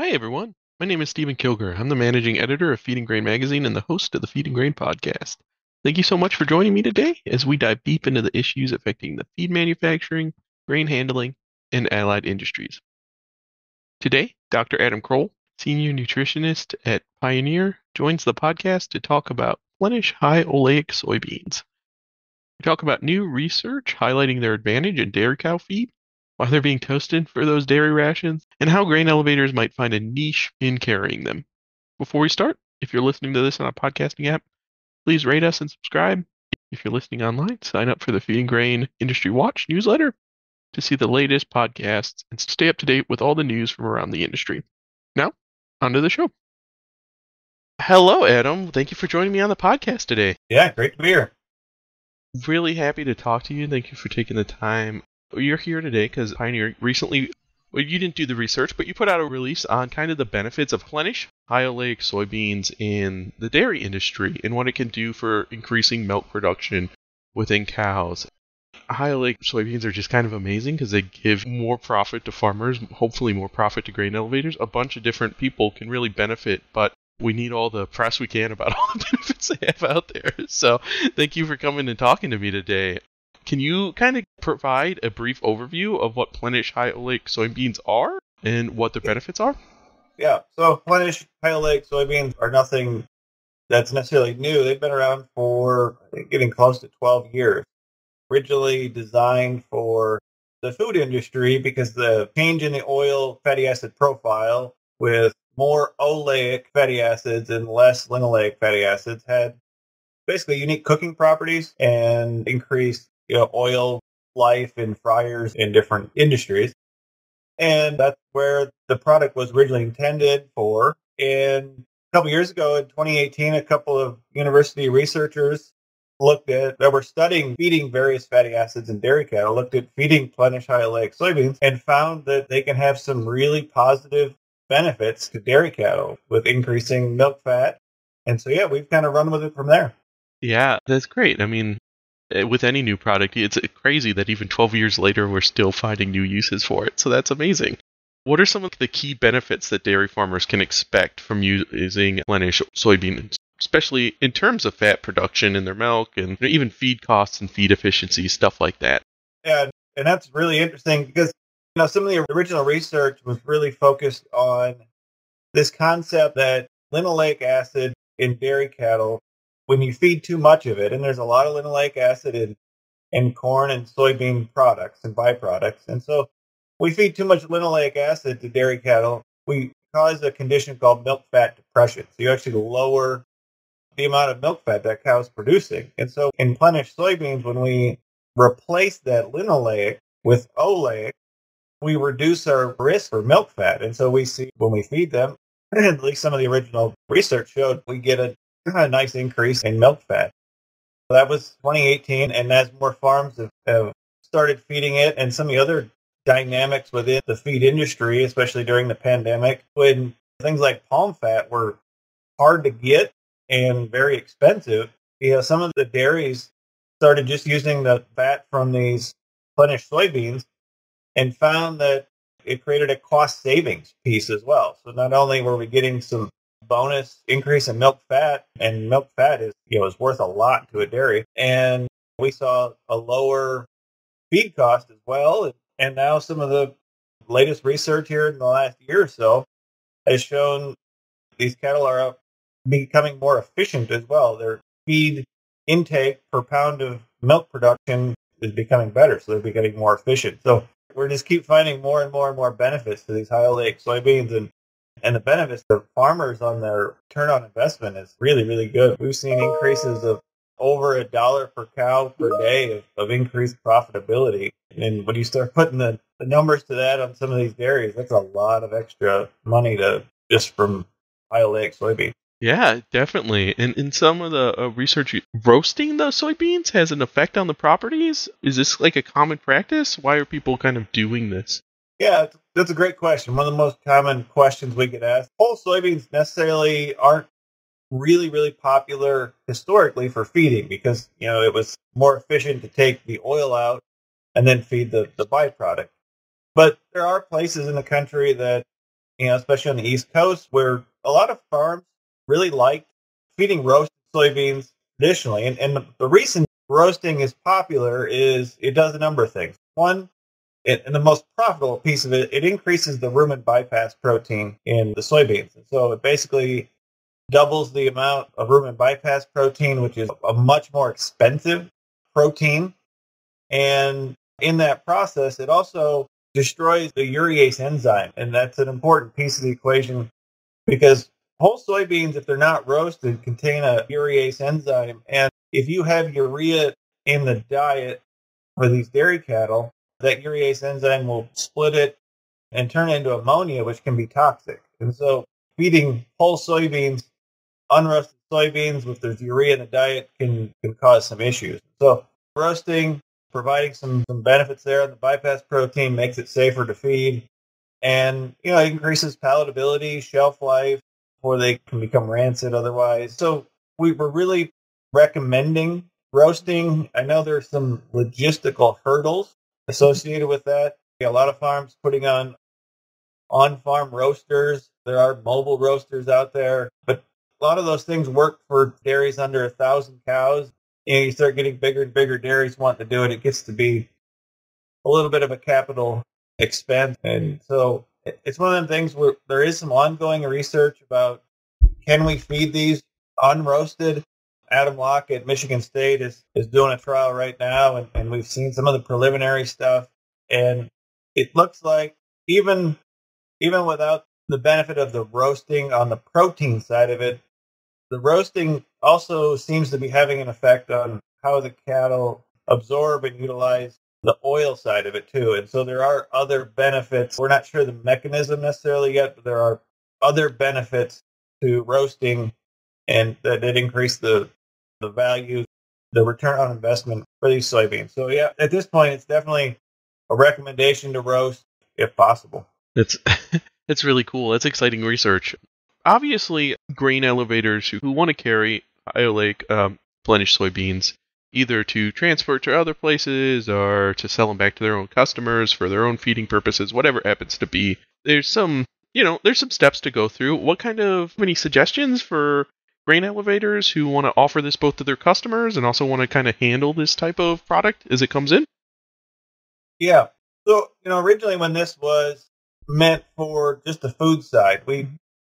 Hi, everyone. My name is Stephen Kilger. I'm the managing editor of Feed and Grain Magazine and the host of the Feed and Grain podcast. Thank you so much for joining me today as we dive deep into the issues affecting the feed manufacturing, grain handling, and allied industries. Today, Dr. Adam Krull, senior nutritionist at Pioneer, joins the podcast to talk about Plenish High Oleic soybeans. We talk about new research highlighting their advantage in dairy cow feed, why they're being toasted for those dairy rations, and how grain elevators might find a niche in carrying them. Before we start, if you're listening to this on a podcasting app, please rate us and subscribe. If you're listening online, sign up for the Feed and Grain Industry Watch newsletter to see the latest podcasts and stay up to date with all the news from around the industry. Now, on to the show. Hello, Adam. Thank you for joining me on the podcast today. Yeah, great to be here. Really happy to talk to you. Thank you for taking the time. You're here today because Pioneer recently, well, you didn't do the research, but you put out a release on kind of the benefits of Plenish High Oleic soybeans in the dairy industry and what it can do for increasing milk production within cows. High Oleic soybeans are just kind of amazing because they give more profit to farmers, hopefully more profit to grain elevators. A bunch of different people can really benefit, but we need all the press we can about all the benefits they have out there. So thank you for coming and talking to me today. Can you kind of provide a brief overview of what Plenish High Oleic soybeans are and what their benefits are? Yeah, so Plenish High Oleic soybeans are nothing that's necessarily new. They've been around for, I think, getting close to 12 years. Originally designed for the food industry because the change in the oil fatty acid profile with more oleic fatty acids and less linoleic fatty acids had basically unique cooking properties and increased oil life in fryers in different industries. And that's where the product was originally intended for. And a couple years ago, in 2018, a couple of university researchers that were studying feeding various fatty acids in dairy cattle, looked at feeding Plenish High Oleic soybeans and found that they can have some really positive benefits to dairy cattle with increasing milk fat. And so, yeah, we've kind of run with it from there. Yeah, that's great. I mean, with any new product, it's crazy that even 12 years later, we're still finding new uses for it. So that's amazing. What are some of the key benefits that dairy farmers can expect from using Plenish soybeans, especially in terms of fat production in their milk and even feed costs and feed efficiency, stuff like that? Yeah, and that's really interesting because some of the original research was really focused on this concept that linoleic acid in dairy cattle, when you feed too much of it, and there's a lot of linoleic acid in corn and soybean products and byproducts, and so we feed too much linoleic acid to dairy cattle, we cause a condition called milk fat depression. So you actually lower the amount of milk fat that cow's producing. And so in Plenish soybeans, when we replace that linoleic with oleic, we reduce our risk for milk fat. And so we see when we feed them, at least some of the original research showed, we get a nice increase in milk fat. So that was 2018. And as more farms have started feeding it, and some of the other dynamics within the feed industry, especially during the pandemic, when things like palm fat were hard to get and very expensive, some of the dairies started just using the fat from these Plenish soybeans and found that it created a cost savings piece as well. So not only were we getting some bonus increase in milk fat, and milk fat is worth a lot to a dairy, and we saw a lower feed cost as well. And now some of the latest research here in the last year or so has shown these cattle are becoming more efficient as well. Their feed intake per pound of milk production is becoming better, so they're becoming more efficient. So we're just keep finding more and more and more benefits to these high oleic soybeans, and the benefits to farmers on their return on investment is really, really good. We've seen increases of over $1 per cow per day of increased profitability. And when you start putting the numbers to that on some of these dairies, that's a lot of extra money just from high oleic soybeans. Yeah, definitely. And in some of the research, roasting the soybeans has an effect on the properties? Is this like a common practice? Why are people kind of doing this? Yeah, that's a great question. One of the most common questions we get asked. Whole soybeans necessarily aren't really, really popular historically for feeding because, it was more efficient to take the oil out and then feed the byproduct. But there are places in the country that especially on the East Coast, where a lot of farms really like feeding roasted soybeans traditionally. And the reason roasting is popular is it does a number of things. One, and the most profitable piece of it, it increases the rumen bypass protein in the soybeans. And so it basically doubles the amount of rumen bypass protein, which is a much more expensive protein. And in that process, it also destroys the urease enzyme. And that's an important piece of the equation because whole soybeans, if they're not roasted, contain a urease enzyme. And if you have urea in the diet for these dairy cattle, that urease enzyme will split it and turn it into ammonia, which can be toxic. And so feeding whole soybeans, unroasted soybeans with there's urea in the diet can cause some issues. So roasting, providing some benefits there on the bypass protein, makes it safer to feed. And, it increases palatability, shelf life, before they can become rancid otherwise. So we were really recommending roasting. I know there's some logistical hurdles associated with that. A lot of farms putting on-farm roasters. There are mobile roasters out there, but a lot of those things work for dairies under 1,000 cows. You start getting bigger and bigger dairies wanting to do it. It gets to be a little bit of a capital expense. And so it's one of them things where there is some ongoing research about can we feed these unroasted. Adam Locke at Michigan State is doing a trial right now, and we've seen some of the preliminary stuff. And it looks like even without the benefit of the roasting on the protein side of it, the roasting also seems to be having an effect on how the cattle absorb and utilize the oil side of it too. And so there are other benefits. We're not sure the mechanism necessarily yet, but there are other benefits to roasting and that increase the value, the return on investment for these soybeans. So yeah, at this point, it's definitely a recommendation to roast if possible. That's that's really cool. That's exciting research. Obviously, grain elevators who want to carry High Oleic Plenish soybeans, either to transfer to other places or to sell them back to their own customers for their own feeding purposes, whatever it happens to be. There's some steps to go through. What kind of any suggestions for grain elevators who want to offer this both to their customers and also want to kind of handle this type of product as it comes in? Yeah. So, originally when this was meant for just the food side,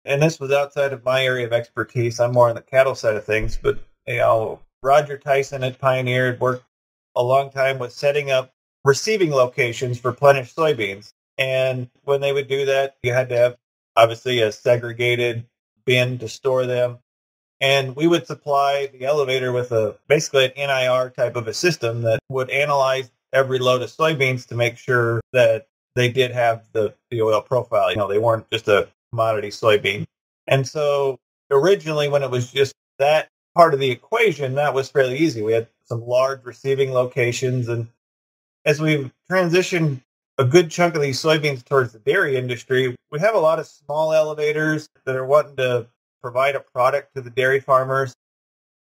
and this was outside of my area of expertise. I'm more on the cattle side of things, but Roger Tyson had pioneered, worked a long time with setting up receiving locations for Plenish soybeans. And when they would do that, you had to have obviously a segregated bin to store them. And we would supply the elevator with basically an NIR type of a system that would analyze every load of soybeans to make sure that they did have the oil profile. They weren't just a commodity soybean. And so originally when it was just that part of the equation, that was fairly easy. We had some large receiving locations. And as we've transitioned a good chunk of these soybeans towards the dairy industry, we have a lot of small elevators that are wanting to provide a product to the dairy farmers.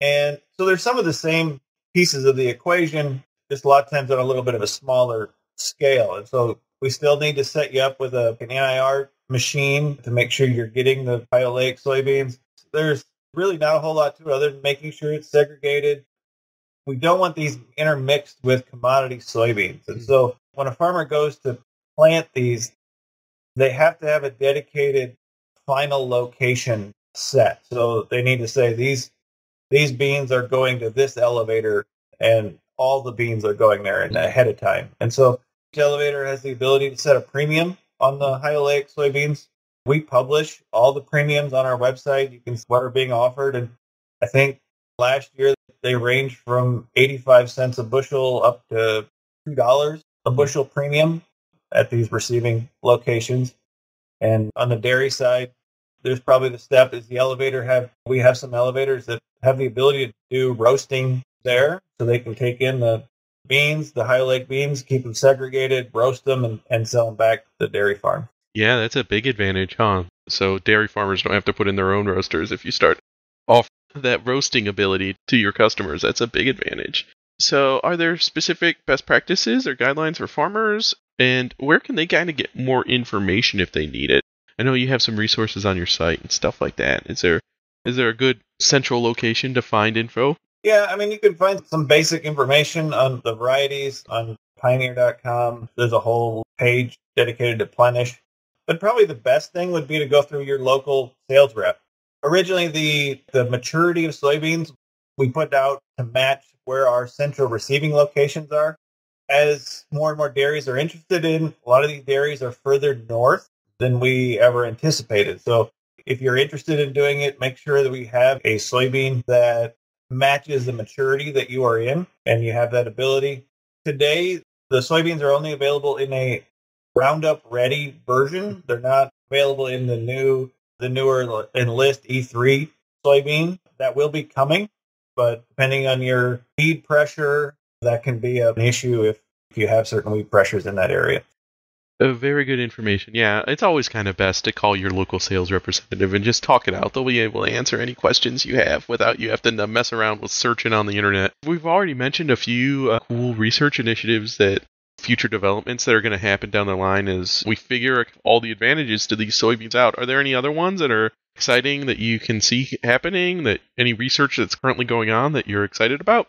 And so there's some of the same pieces of the equation, just a lot of times on a little bit of a smaller scale. And so we still need to set you up with an NIR machine to make sure you're getting the High Oleic soybeans. There's really not a whole lot to it other than making sure it's segregated. We don't want these intermixed with commodity soybeans. And so when a farmer goes to plant these, they have to have a dedicated final location set. So they need to say these beans are going to this elevator and all the beans are going there ahead of time. And so each elevator has the ability to set a premium on the High Oleic soybeans. We publish all the premiums on our website. You can see what are being offered. And I think last year they ranged from 85 cents a bushel up to $2 a bushel premium at these receiving locations. And on the dairy side, there's probably the step is we have some elevators that have the ability to do roasting there, so they can take in the beans, the High Oleic beans, keep them segregated, roast them, and sell them back to the dairy farm. Yeah, that's a big advantage, huh? So dairy farmers don't have to put in their own roasters if you start off that roasting ability to your customers. That's a big advantage. So are there specific best practices or guidelines for farmers? And where can they kind of get more information if they need it? I know you have some resources on your site and stuff like that. Is there a good central location to find info? Yeah, I mean, you can find some basic information on the varieties on pioneer.com. There's a whole page dedicated to Plenish. But probably the best thing would be to go through your local sales rep. Originally, the maturity of soybeans we put out to match where our central receiving locations are. As more and more dairies are interested in, a lot of these dairies are further north than we ever anticipated. So if you're interested in doing it, make sure that we have a soybean that matches the maturity that you are in and you have that ability. Today, the soybeans are only available in a Roundup ready version. They're not available in the newer Enlist E3 soybean. That will be coming, but depending on your feed pressure, that can be an issue if you have certain weed pressures in that area. Very good information. Yeah, it's always kind of best to call your local sales representative and just talk it out. They'll be able to answer any questions you have without you having to mess around with searching on the internet. We've already mentioned a few cool research initiatives that future developments that are going to happen down the line as we figure all the advantages to these soybeans out. Are there any other ones that are exciting that you can see happening, that any research that's currently going on that you're excited about?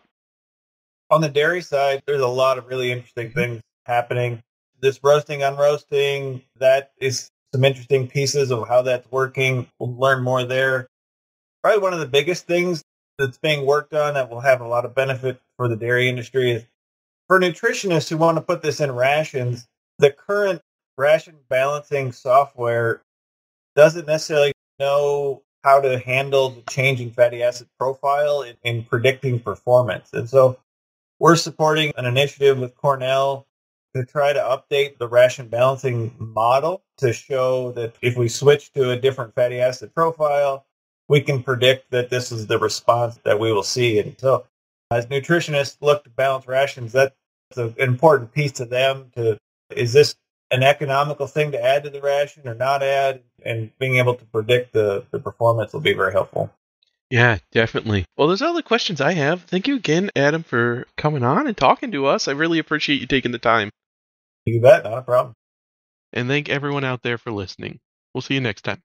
On the dairy side, there's a lot of really interesting things happening. This roasting, unroasting, that is some interesting pieces of how that's working. We'll learn more there. Probably one of the biggest things that's being worked on that will have a lot of benefit for the dairy industry is for nutritionists who want to put this in rations. The current ration balancing software doesn't necessarily know how to handle the changing fatty acid profile in predicting performance. And so we're supporting an initiative with Cornell to try to update the ration balancing model to show that if we switch to a different fatty acid profile, we can predict that this is the response that we will see. And so as nutritionists look to balance rations, that's an important piece to them. Is this an economical thing to add to the ration or not add? And being able to predict the performance will be very helpful. Yeah, definitely. Well, those are all the questions I have. Thank you again, Adam, for coming on and talking to us. I really appreciate you taking the time. You bet, not a problem. And thank everyone out there for listening. We'll see you next time.